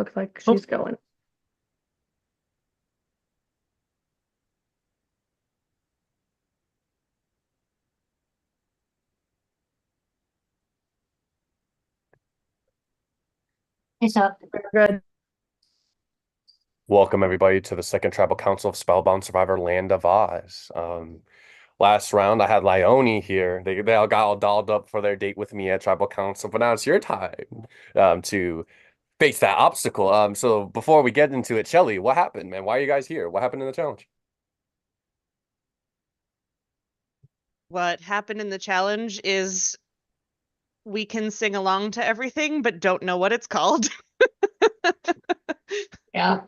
looks like she's going. It's up. Good. Welcome everybody to the second tribal council of Spellbound Survivor Land of Oz. Last round I had Leone here. They all got all dolled up for their date with me at tribal council, but now it's your time to face that obstacle. So before we get into it, Shelly, what happened, man? Why are you guys here? What happened in the challenge? What happened in the challenge is we can sing along to everything, but don't know what it's called. Yeah.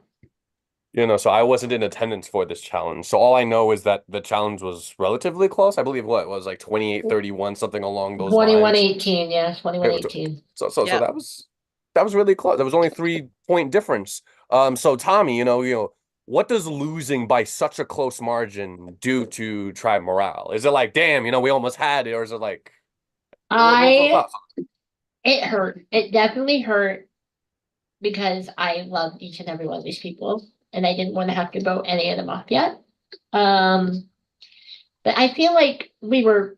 So I wasn't in attendance for this challenge. So all I know is that the challenge was relatively close. I believe what it was like 28-31, something along those lines. 21-18, yeah, 21-18. So Yep. that was really close. There was only 3-point difference. So Tommy, what does losing by such a close margin do to tribe morale? Is it like, damn, we almost had it, or is it like I it hurt. It definitely hurt because I love each and every one of these people and I didn't want to have to vote any of them off yet. But I feel like we were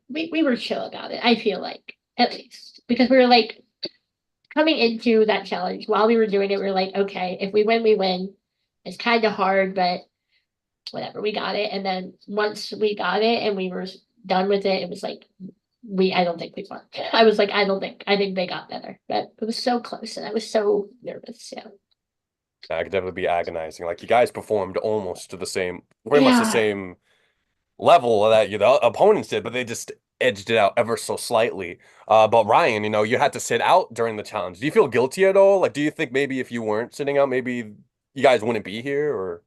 chill about it. I feel like at least because we were like coming into that challenge while we were doing it, we were like, okay, if we win, we win. It's kind of hard, but whatever, we got it. And then once we got it and we were done with it, it was like I don't think we won. I was like, I think they got better. But it was so close and I was so nervous. Yeah. that could definitely be agonizing. Like you guys performed almost to the same, pretty much the Yeah. same level that the opponents did, but they just edged it out ever so slightly. But Ryan, you had to sit out during the challenge. Do you feel guilty at all? Like, do you think maybe if you weren't sitting out, maybe you guys wouldn't be here, or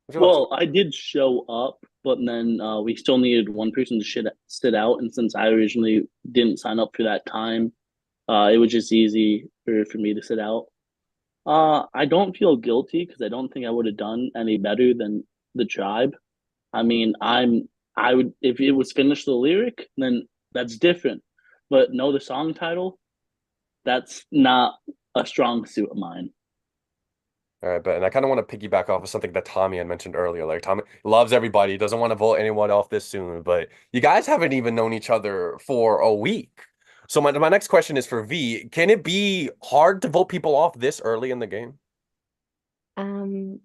what's your thoughts? Well, I did show up, but then we still needed one person to sit out. And since I originally didn't sign up for that time, it was just easy for me to sit out. I don't feel guilty because I don't think I would have done any better than the tribe. I mean, I would if it was finish the lyric, then that's different. But know the song title, that's not a strong suit of mine. All right, but and I kind of want to piggyback off of something that Tommy had mentioned earlier. Like Tommy loves everybody, doesn't want to vote anyone off this soon, but you guys haven't even known each other for a week. So my next question is for V. Can it be hard to vote people off this early in the game? Um,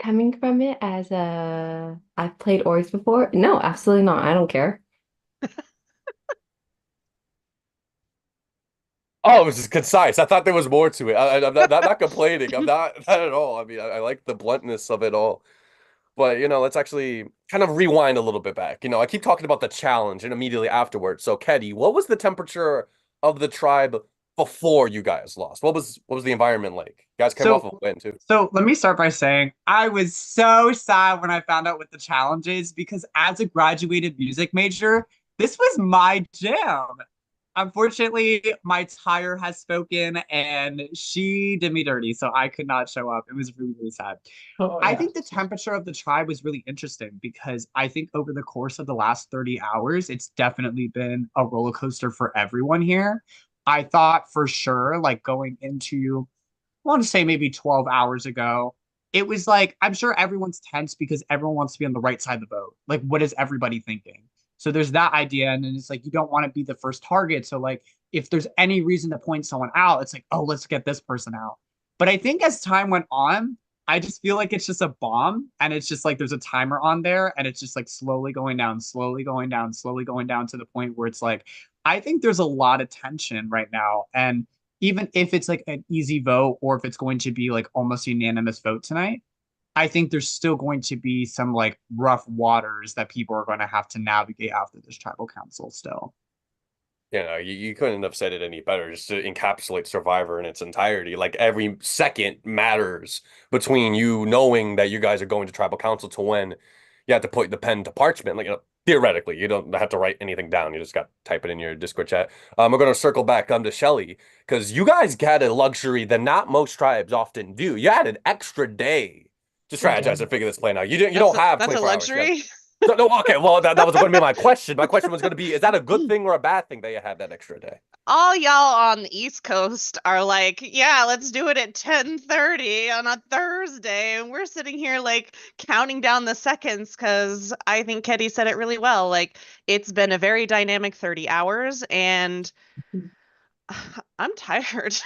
Coming from it as I've played Oryx before. No, absolutely not. I don't care. Oh, it was just concise. I thought there was more to it. I'm not complaining. I'm not at all. I mean, I like the bluntness of it all. But, let's actually kind of rewind a little bit back. I keep talking about the challenge and immediately afterwards. So, Keddy, what was the temperature of the tribe before you guys lost? What was the environment like? You guys came off of a win too. So let me start by saying I was so sad when I found out what the challenge is because as a graduated music major, this was my jam. Unfortunately, my tire has spoken and she did me dirty, so I could not show up. It was really, really sad. Oh, I yeah. think the temperature of the tribe was really interesting because I think over the course of the last 30 hours, it's definitely been a roller coaster for everyone here. I thought for sure, like going into, I want to say maybe 12 hours ago, it was like, I'm sure everyone's tense because everyone wants to be on the right side of the boat. Like, what is everybody thinking? So there's that idea. And then it's like, you don't want to be the first target. So, like, if there's any reason to point someone out, it's like, oh, let's get this person out. But I think as time went on, I just feel like it's just a bomb. And it's just like there's a timer on there and it's just like slowly going down, slowly going down, slowly going down to the point where it's like, I think there's a lot of tension right now. And even if it's like an easy vote or if it's going to be like almost unanimous vote tonight, I think there's still going to be some like rough waters that people are going to have to navigate after this tribal council still. You couldn't have said it any better, just to encapsulate Survivor in its entirety. Like every second matters between you knowing that you guys are going to tribal council to when you have to put the pen to parchment. Like, theoretically, you don't have to write anything down. You just got to type it in your Discord chat. We're going to circle back to Shelly because you guys had a luxury that not most tribes often do. You had an extra day to strategize and figure this plan out. You don't have That's a 24 hours. luxury. So, no, okay, well, that was going to be my question. My question was going to be, is that a good thing or a bad thing that you had that extra day? All y'all on the East Coast are like, yeah, let's do it at 10:30 on a Thursday. And we're sitting here like counting down the seconds because I think Ketty said it really well. Like, it's been a very dynamic 30 hours and I'm tired.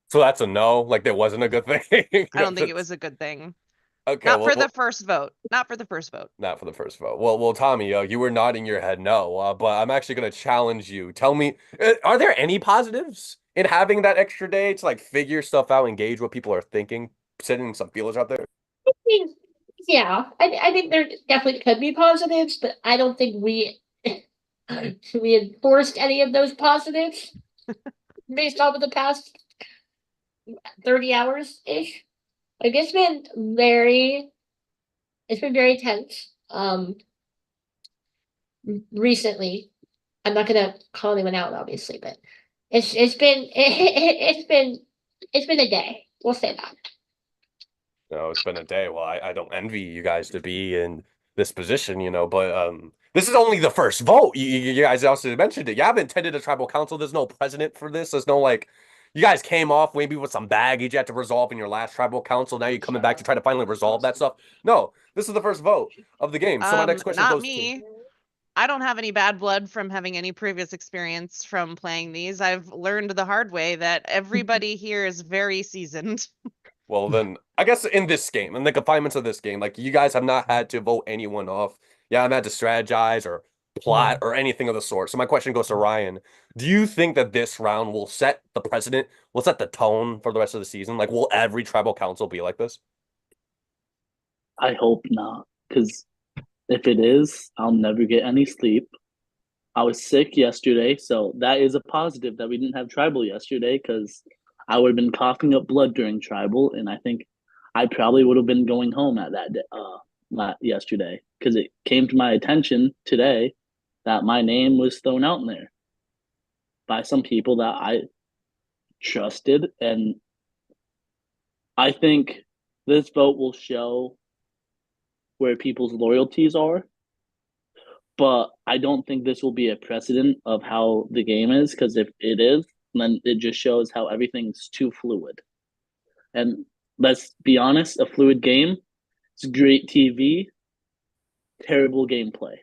So that's a no. Like, there wasn't a good thing. I don't think it was a good thing. Okay, Not well, for the first vote. Not for the first vote. not for the first vote. Well, Tommy, you were nodding your head no, but I'm actually going to challenge you. Tell me, are there any positives in having that extra day to like figure stuff out, engage what people are thinking, sending some feelers out there? think- Yeah, I think there definitely could be positives, but I don't think we enforced any of those positives based off of the past 30 hours ish. Like it's been very tense. Recently, I'm not gonna call anyone out, obviously, but it's been a day. We'll say that. No, it's been a day. Well, I don't envy you guys to be in this position, but this is only the first vote. You guys also mentioned it. You haven't attended a tribal council. There's no president for this. There's no like you guys came off maybe with some baggage you had to resolve in your last tribal council. Now you're coming back to try to finally resolve that stuff. No, this is the first vote of the game. So my next question Not goes to me. I don't have any bad blood from having any previous experience from playing these. I've learned the hard way that everybody here is very seasoned. well, then I guess in this game, in the confinements of this game, like you guys have not had to vote anyone off. Yeah, I've had to strategize or plot or anything of the sort. So my question goes to Ryan. Do you think that this round will set the precedent, will set the tone for the rest of the season? Like, will every tribal council be like this? I hope not, because if it is, I'll never get any sleep. I was sick yesterday, so that is a positive that we didn't have tribal yesterday because I would have been coughing up blood during tribal, and I think I probably would have been going home at that yesterday because it came to my attention today that my name was thrown out in there by some people that I trusted, and I think this vote will show where people's loyalties are, but I don't think this will be a precedent of how the game is because if it is, then it just shows how everything's too fluid. And let's be honest, a fluid game is great TV, terrible gameplay.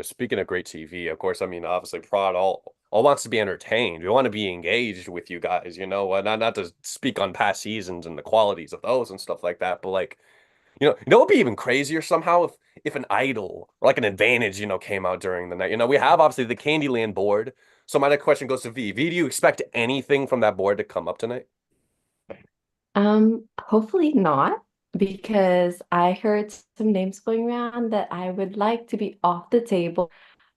Speaking of great TV, of course, I mean, obviously, Prod all wants to be entertained. We want to be engaged with you guys, not to speak on past seasons and the qualities of those and stuff like that, but like, it would be even crazier somehow if an idol or like an advantage, came out during the night. We have obviously the Candyland board. So my next question goes to V. V, do you expect anything from that board to come up tonight? Hopefully not, because I heard some names going around that I would like to be off the table.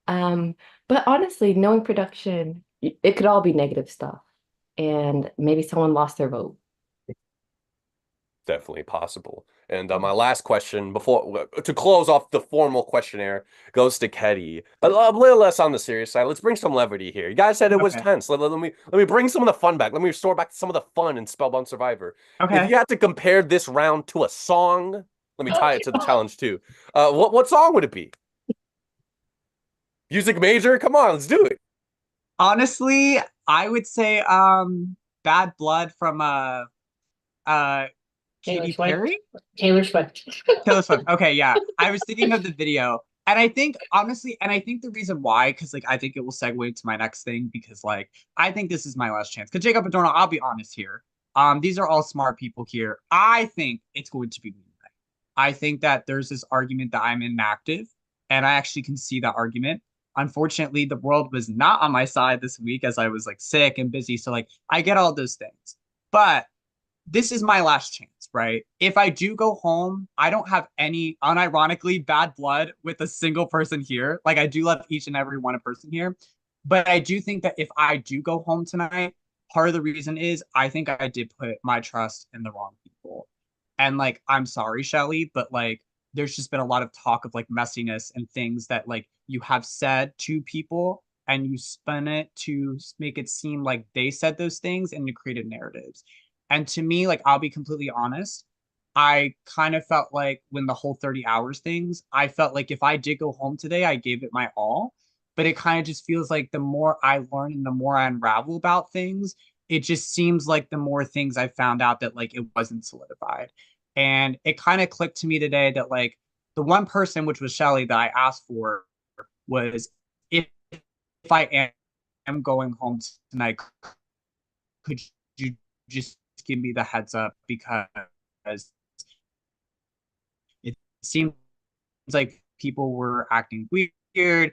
But honestly, knowing production, it could all be negative stuff, and maybe someone lost their vote. Definitely possible. And my last question before to close off the formal questionnaire goes to Ketty. A little less on the serious side. Let's bring some levity here. You guys said it was Okay. tense. Let me bring some of the fun back. Let me restore back some of the fun in Spellbound Survivor. If Okay. you had to compare this round to a song, let me tie it to the challenge too. What song would it be? Music major? Come on, let's do it. Honestly, I would say Bad Blood from uh Taylor Katy Swift. Perry? Taylor Swift. Taylor Swift. Okay, yeah. I was thinking of the video. And I think honestly, and I think the reason why, because like I think it will segue into my next thing because like I think this is my last chance. Because Jacob Adorno, I'll be honest here. These are all smart people here. I think it's going to be me. I think that there's this argument that I'm inactive, and I actually can see that argument. Unfortunately, the world was not on my side this week as I was like sick and busy. So like I get all those things. But this is my last chance, right? If I do go home, I don't have any unironically bad blood with a single person here. Like I do love each and every one person here. But I do think that if I do go home tonight, part of the reason is I think I did put my trust in the wrong people. And like, I'm sorry, Shelly, but like, there's just been a lot of talk of like messiness and things that like you have said to people and you spin it to make it seem like they said those things and you created narratives. And to me, like, I'll be completely honest. I kind of felt like when the whole 30 hours things, I felt like if I did go home today, I gave it my all. But it kind of just feels like the more I learn and the more I unravel about things, it just seems like the more things I found out that like it wasn't solidified. And it kind of clicked to me today that like the one person, which was Shelly, that I asked for was if I am going home tonight, could you just give me the heads up because it seems like people were acting weird.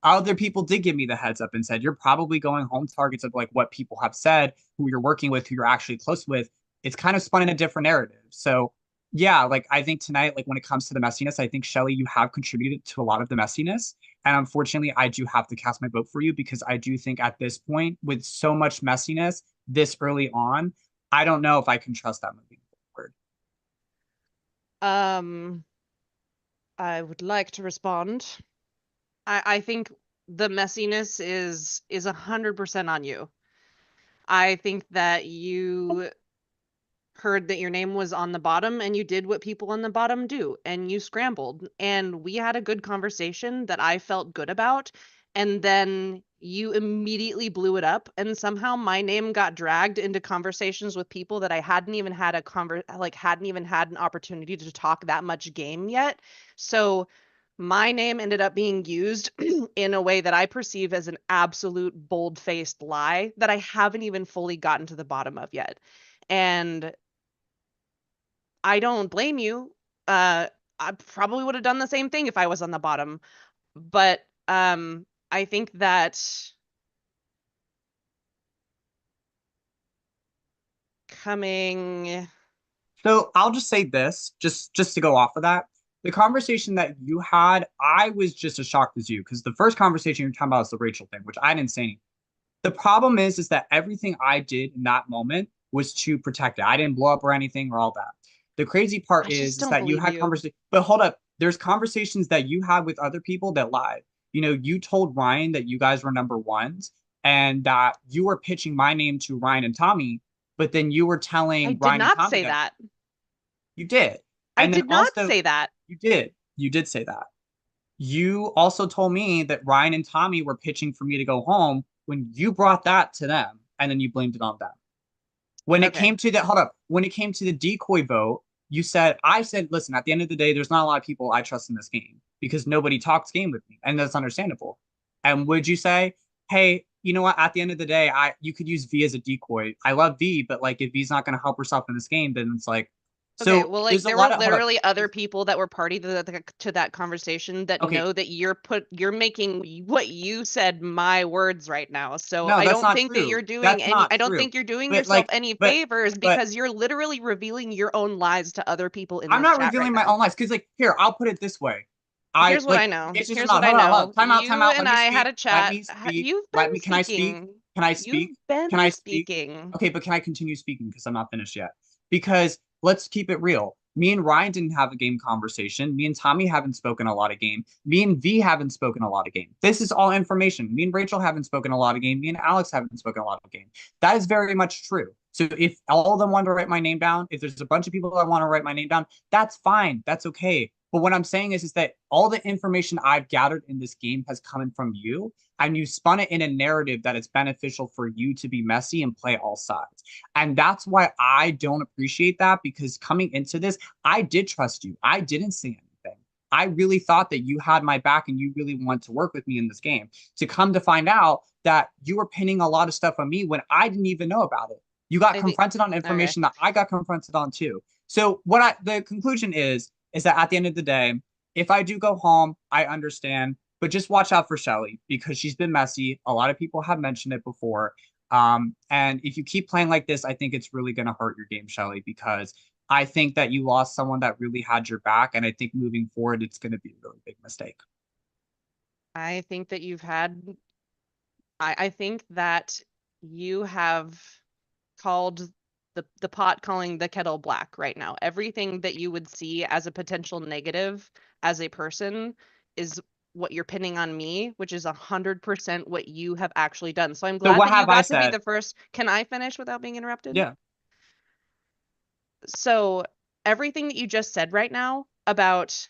Other people did give me the heads up and said, you're probably going home targets of like what people have said, who you're working with, who you're actually close with. It's kind of spun in a different narrative. So yeah, like I think tonight, like when it comes to the messiness, I think Shelly, you have contributed to a lot of the messiness. And unfortunately, I do have to cast my vote for you because I do think at this point, with so much messiness this early on, I don't know if I can trust that moving forward. Um, I would like to respond. I think the messiness is 100% on you. I think that you heard that your name was on the bottom and you did what people on the bottom do and you scrambled and we had a good conversation that I felt good about, and then you immediately blew it up and somehow my name got dragged into conversations with people that I hadn't even had hadn't even had an opportunity to talk that much game yet. So my name ended up being used in a way that I perceive as an absolute bold-faced lie that I haven't even fully gotten to the bottom of yet. And I don't blame you. I probably would have done the same thing if I was on the bottom. But I think that coming So I'll just say this, just to go off of that. The conversation that you had, I was just as shocked as you because the first conversation you're talking about is the Rachel thing, which I didn't say anything. The problem is that everything I did in that moment was to protect it. I didn't blow up or anything or all that. The crazy part I just is don't that you believe had you. conversations, but hold up, there's conversations that you had with other people that lied. You know, you told Ryan that you guys were number ones and that you were pitching my name to Ryan and Tommy, but then you were I telling did Ryan and not Tommy say that that. you did. I And then did not also, say that. you did say that. You also told me that Ryan and Tommy were pitching for me to go home when you brought that to them and then you blamed it on them. When it Okay. came to the, hold up, when it came to the decoy vote, I said, listen, at the end of the day, there's not a lot of people I trust in this game because nobody talks game with me. And that's understandable. And would you say, hey, you know what? At the end of the day, you could use V as a decoy. I love V, but like if V's not going to help herself in this game, then it's like, Okay, so well, like there's a there were lot of, hold up. literally other people that were party to that conversation that Okay, know that you're making what you said my words right now. So no, I that's don't not think that true. you're doing That's any not I don't true. think you're doing But yourself like, any but favors but because you're literally revealing your own lies to other people in I'm this not chat right revealing my now. own lies because like here, I'll put it this way. I Here's what I like know. it's just Here's what not I hold on. know. Time out, time You out. and Let me I had speak. a Let chat. me speak. You've Let been me can I speak? speaking. Can I You've speak? Can been I speak? speaking. Okay, but can I continue speaking because I'm not finished yet? Because let's keep it real. Me and Ryan didn't have a game conversation. Me and Tommy haven't spoken a lot of game. Me and V haven't spoken a lot of game. This is all information. Me and Rachel haven't spoken a lot of game. Me and Alex haven't spoken a lot of game. That is very much true. So if all of them want to write my name down, if there's a bunch of people that want to write my name down, that's fine. That's okay. But what I'm saying is that all the information I've gathered in this game has come in from you, and you spun it in a narrative that is beneficial for you to be messy and play all sides. And that's why I don't appreciate that because coming into this, I did trust you. I didn't say anything. I really thought that you had my back and you really wanted to work with me in this game. To come to find out that you were pinning a lot of stuff on me when I didn't even know about it. You got I think confronted on okay. information that I got confronted on too. So the conclusion is that at the end of the day, if I do go home, I understand, but just watch out for Shelly because she's been messy. A lot of people have mentioned it before. And if you keep playing like this, I think it's really going to hurt your game, Shelly, because I think that you lost someone that really had your back. And I think moving forward, it's going to be a really big mistake. I think that you've had I think that you have called the pot calling the kettle black right now. Everything that you would see as a potential negative as a person is what you're pinning on me, which is 100% what you have actually done. So I'm So glad what that you have I got to be said? the first. Can I finish without being interrupted? Yeah. So everything that you just said right now about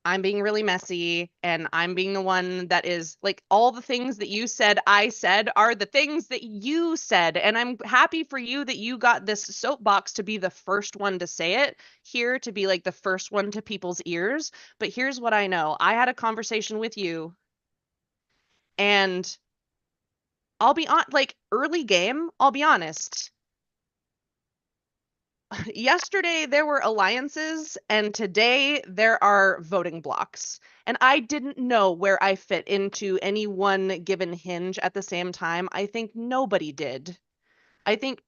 I'm being really messy and I'm being the one that is like all the things that you said I said are the things that you said. And I'm happy for you that you got this soapbox to be the first one to say it here, to be like the first one to people's ears. But here's what I know. I had a conversation with you and I'll be on like early game, I'll be honest. Yesterday there were alliances and today there are voting blocks. And I didn't know where I fit into any one given hinge at the same time. I think nobody did. I think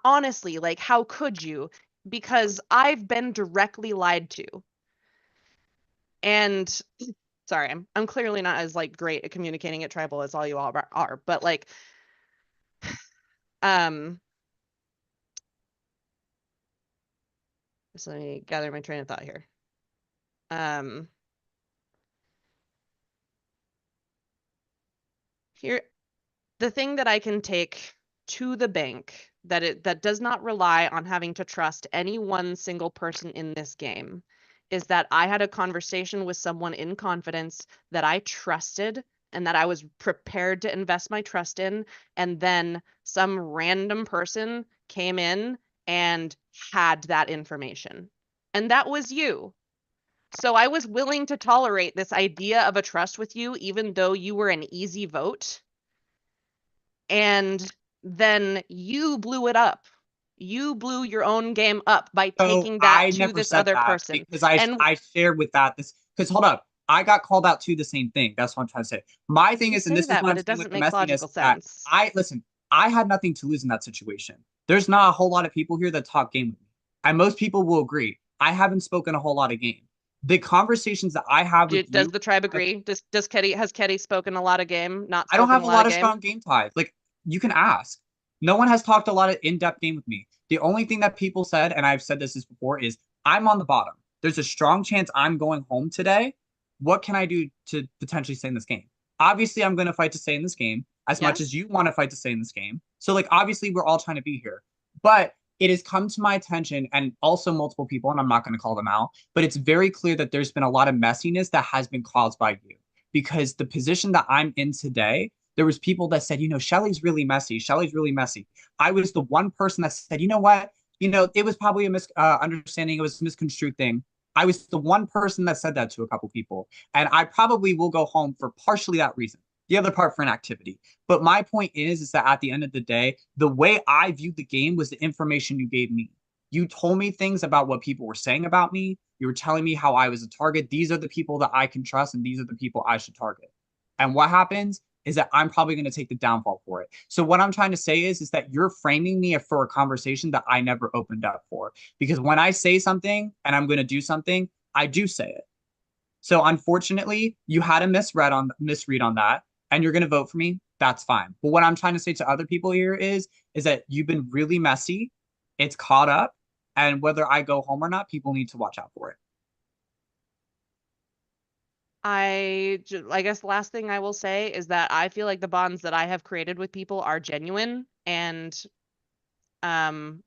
honestly, like how could you? Because I've been directly lied to. And sorry, I'm clearly not as like great at communicating at tribal as all you all are, but like um so let me gather my train of thought here. Um here the thing that I can take to the bank that does not rely on having to trust any one single person in this game is that I had a conversation with someone in confidence that I trusted and that I was prepared to invest my trust in, and then some random person came in and had that information. And that was you. So I was willing to tolerate this idea of a trust with you, even though you were an easy vote. And then you blew it up. You blew your own game up by So taking that I to never this said other that person. because I And I shared with that this because hold up, I got called out to the same thing. That's what I'm trying to say. My thing you is, and say this is that, what but I'm it saying with doesn't the make messiness, logical that sense. I listen. I had nothing to lose in that situation. There's not a whole lot of people here that talk game with me, and most people will agree. I haven't spoken a whole lot of game. The conversations that I have with Does you, the tribe agree? Does Ketty has Ketty spoken a lot of game? Not I don't spoken have a a lot lot of of game? strong game ties. Like you can ask. No one has talked a lot of in-depth game with me. The only thing that people said, and I've said this before, is I'm on the bottom. There's a strong chance I'm going home today. What can I do to potentially stay in this game? Obviously, I'm going to fight to stay in this game as much as Yes. you want to fight to stay in this game. So, like, obviously, we're all trying to be here. But it has come to my attention, and also multiple people, and I'm not going to call them out, but it's very clear that there's been a lot of messiness that has been caused by you. Because the position that I'm in today, there was people that said, Shelly's really messy. Shelly's really messy. I was the one person that said, you know what? It was probably a misunderstanding. It was a misconstrued thing. I was the one person that said that to a couple people. And I probably will go home for partially that reason. The other part for an activity. But my point is that at the end of the day, the way I viewed the game was the information you gave me. You told me things about what people were saying about me. You were telling me how I was a target. These are the people that I can trust, and these are the people I should target. And what happens is that I'm probably going to take the downfall for it. So what I'm trying to say is that you're framing me for a conversation that I never opened up for. Because when I say something and I'm going to do something, I do say it. So unfortunately, you had a misread on that, and you're going to vote for me. That's fine. But what I'm trying to say to other people here is that you've been really messy. It's caught up, and whether I go home or not, people need to watch out for it. I guess the last thing I will say is that I feel like the bonds that I have created with people are genuine, and um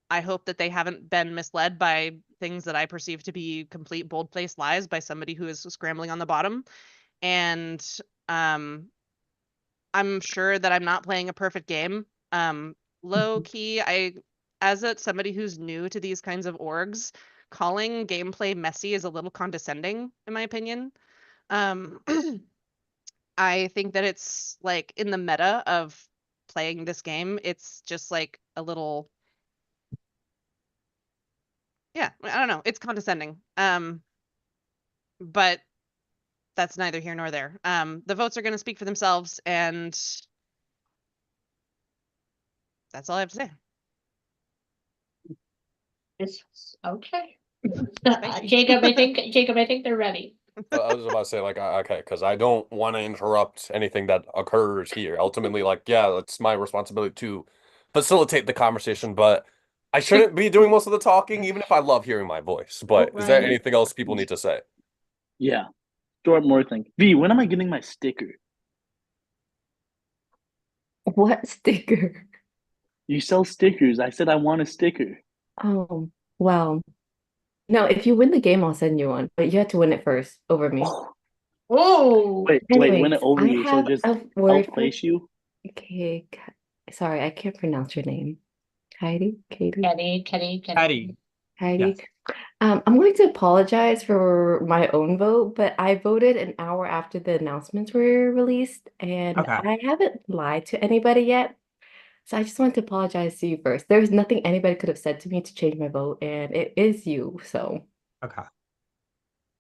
I hope that they haven't been misled by things that I perceive to be complete bold-faced lies by somebody who is scrambling on the bottom. And um I'm sure that I'm not playing a perfect game. Low key, as somebody who's new to these kinds of orgs, calling gameplay messy is a little condescending, in my opinion. Um, I think that it's like in the meta of playing this game, it's just like a little, yeah, I don't know, it's condescending. But that's neither here nor there. The votes are going to speak for themselves, and that's all I have to say. It's okay. Spicy. Jacob, I think they're ready. I was about to say, like, okay, because I don't want to interrupt anything that occurs here. Ultimately, like, yeah, it's my responsibility to facilitate the conversation, but I shouldn't be doing most of the talking, even if I love hearing my voice. Oh, But is there Ryan. anything else people need to say? Yeah. Short more thing. V, when am I getting my sticker? What sticker? You sell stickers. I said I want a sticker. Oh, well. No, if you win the game, I'll send you one, but you have to win it first over me. Oh, Oh, wait, win it Anyways, over I you. So have just a word for outplace you. okay. Sorry, I can't pronounce your name. Katie, Eddie. Heidi. Yes. I'm going to apologize for my own vote, but I voted an hour after the announcements were released, and Okay. I haven't lied to anybody yet. So I just want to apologize to you first. There's nothing anybody could have said to me to change my vote, and it is you. So Okay.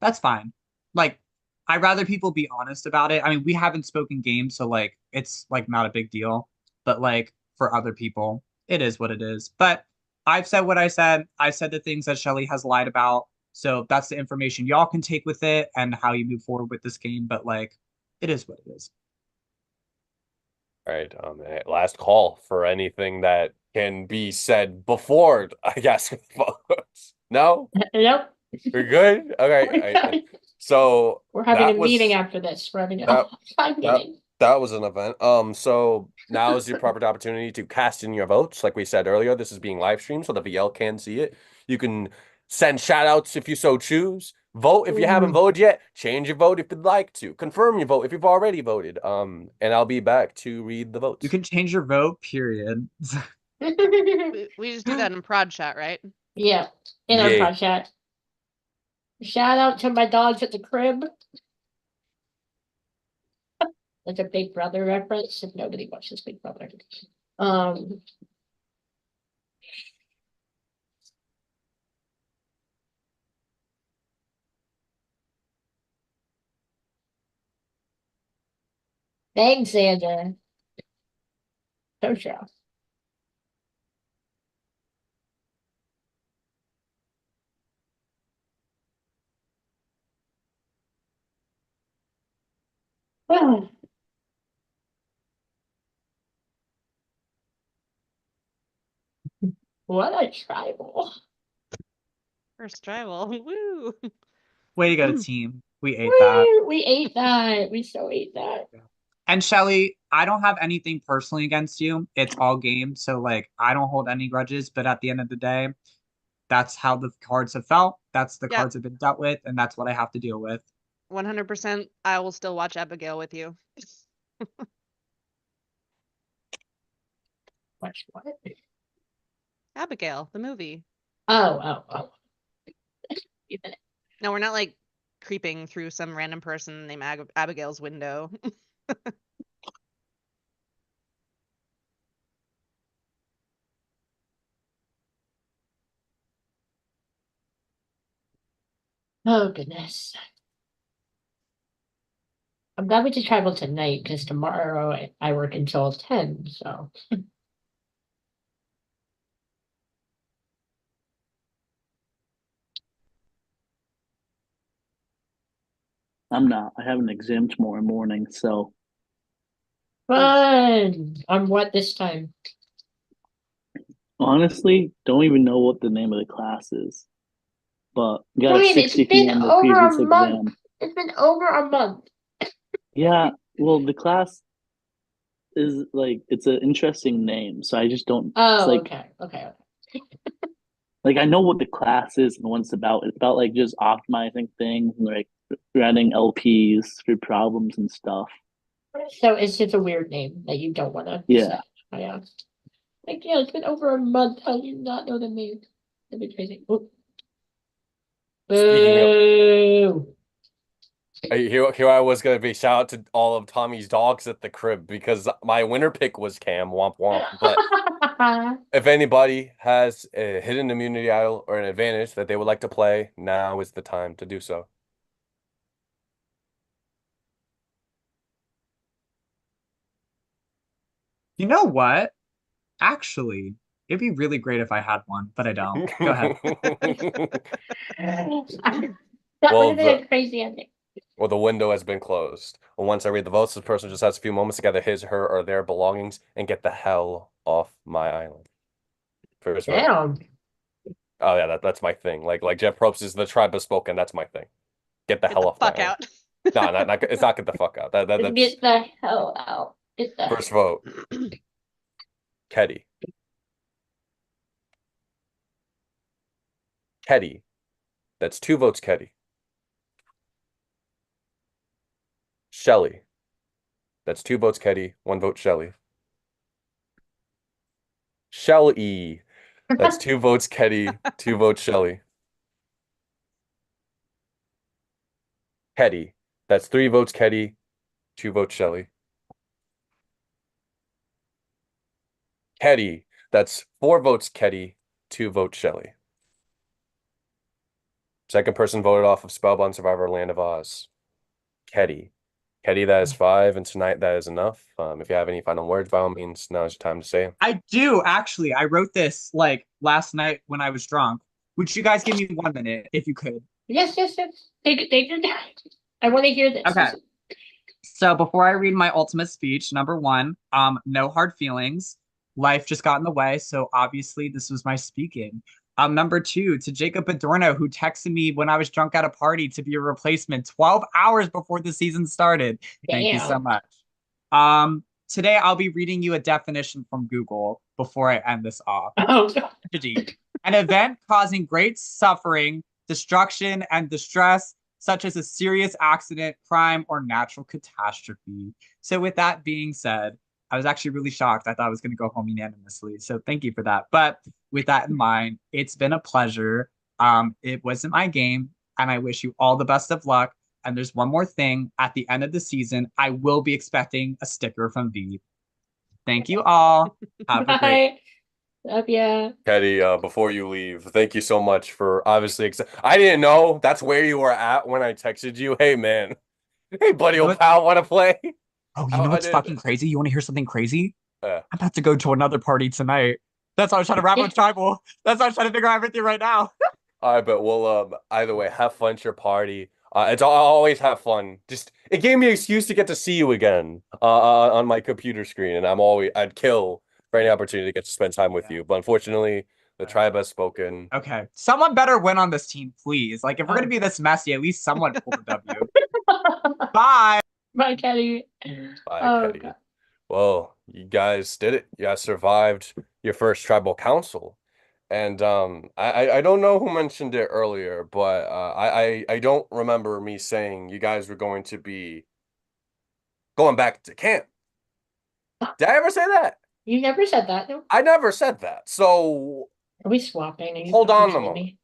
That's fine. Like, I'd rather people be honest about it. I mean, we haven't spoken games, so like it's like not a big deal. But like for other people, it is what it is. But I've said what I said. I said the things that Shelly has lied about. So that's the information y'all can take with it and how you move forward with this game. But like, it is what it is. All right, last call for anything that can be said before I guess votes. No, yep. we're good. Okay, so We're having a meeting after this. We're having a that time that meeting. that was an event. So now is your proper opportunity to cast in your votes. Like we said earlier, this is being live streamed, so the VL can see it. You can send shout outs if you so choose. Vote if you haven't voted yet. Change your vote if you'd like to. Confirm your vote if you've already voted. And I'll be back to read the You votes. can change your vote, period. We just do that in prod chat, right? Yeah, in our Yeah. pod chat. Shout out to my dogs at the crib. That's a Big Brother reference. If nobody watches Big Brother, um, thanks, Sandra. So sure. What a tribal. First tribal. Woo. Way to go, team. We ate that. Woo, we ate that. We so ate that. And Shelly, I don't have anything personally against you. It's all game. So like I don't hold any grudges, but at the end of the day, that's how the cards have felt. That's the Yeah, cards have been dealt with, and that's what I have to deal with. 100%. I will still watch Abigail with you. Watch what? Abigail, the movie. Oh. No, we're not like creeping through some random person named Abigail's window. Oh goodness. I'm glad we did travel tonight because tomorrow I work until 10. So I'm not. I have an exam tomorrow morning, so fun. On what this time? honestly, don't even know what the name of the class is. But we got a Ryan, it's 60 been p.m. the over a previous month. exam. It's been over a month. Yeah, well, the class is like it's an interesting name, so I just don't. It's Oh, okay. like I know what the class is and what it's about. It's about like just optimizing things and like writing LPs for problems and stuff. So it's just a weird name that you don't want to say. Yeah, Yeah. Like, yeah, it's been over a month. How do you not know the name? That'd be crazy. Ooh. Speaking of, Boo. here I was gonna be shout out to all of Tommy's dogs at the crib because my winner pick was Cam Womp Womp. But if anybody has a hidden immunity idol or an advantage that they would like to play, now is the time to do so. You know what? Actually, it'd be really great if I had one, but I don't. Go ahead. That would Well, have been a crazy ending. the window has been closed. Well, once I read the votes, this person just has a few moments to gather his, her, or their belongings and get the hell off my island. First vote. Damn. Oh yeah, that's my thing. Like Jeff Probst is the tribe has spoken. That's my thing. Get the Get hell the off my fuck island. out. No, not it's not get the fuck out. That's Get the hell out. Get the first vote. Keddy. Keddy. That's 2 votes, Keddy. Shelly. That's 2 votes, Keddy. 1 vote, Shelly. Shelly. That's 2 votes, Keddy. 2 votes, Shelly. Keddy. That's 3 votes, Keddy. 2 votes, Shelly. Keddy. That's 4 votes, Keddy. 2 votes, Shelly. Second person voted off of Spellbound Survivor Land of Oz. Keddy. Keddy, that is 5, and tonight that is enough. If you have any final words, by all means, now is your time to say 'em. I do actually. I wrote this like last night when I was drunk. Would you guys give me 1 minute if you could? Yes, yes, yes. Take your time. I want to hear this. Okay. So before I read my ultimate speech, number one, no hard feelings. Life just got in the way, so obviously this was my speaking. Number two, to Jacob Adorno, who texted me when I was drunk at a party to be a replacement 12 hours before the season started. Thank you so Damn. much. Today I'll be reading you a definition from Google before I end this off. Oh, God. Tragedy, an event causing great suffering, destruction, and distress, such as a serious accident, crime, or natural catastrophe. So, with that being said, I was actually really shocked. I thought I was going to go home unanimously. So, thank you for that. But with that in mind, it's been a pleasure. It wasn't my game, and I wish you all the best of luck. And there's one more thing. At the end of the season, I will be expecting a sticker from V. Thank you all. Have a great. Bye. Love ya. Keddy, before you leave, thank you so much for obviously. I didn't know that's where you were at when I texted you. Hey, man. Hey, buddy, old pal, want to play? Oh, you know what's fucking crazy? You want to hear something crazy? I'm about to go to another party tonight. That's why I was trying to wrap up tribal. That's why I was trying to figure out everything right now. All right, but we'll either way, have fun at your party. It's I'll always have fun. Just it gave me an excuse to get to see you again on my computer screen, and I'd kill for any opportunity to get to spend time with you. But unfortunately, the tribe has spoken. Okay, someone better win on this team, please. Like if we're gonna be this messy, at least someone pull the W. Bye. Bye, Kelly. Bye, Oh, Keddy. God. Well, you guys did it. You guys survived your first tribal council. And I don't know who mentioned it earlier, but I don't remember me saying you guys were going to be going back to camp. Did I ever say that? You never said that. No? I never said that. So Are we swapping? Are you hold on a kidding moment. me?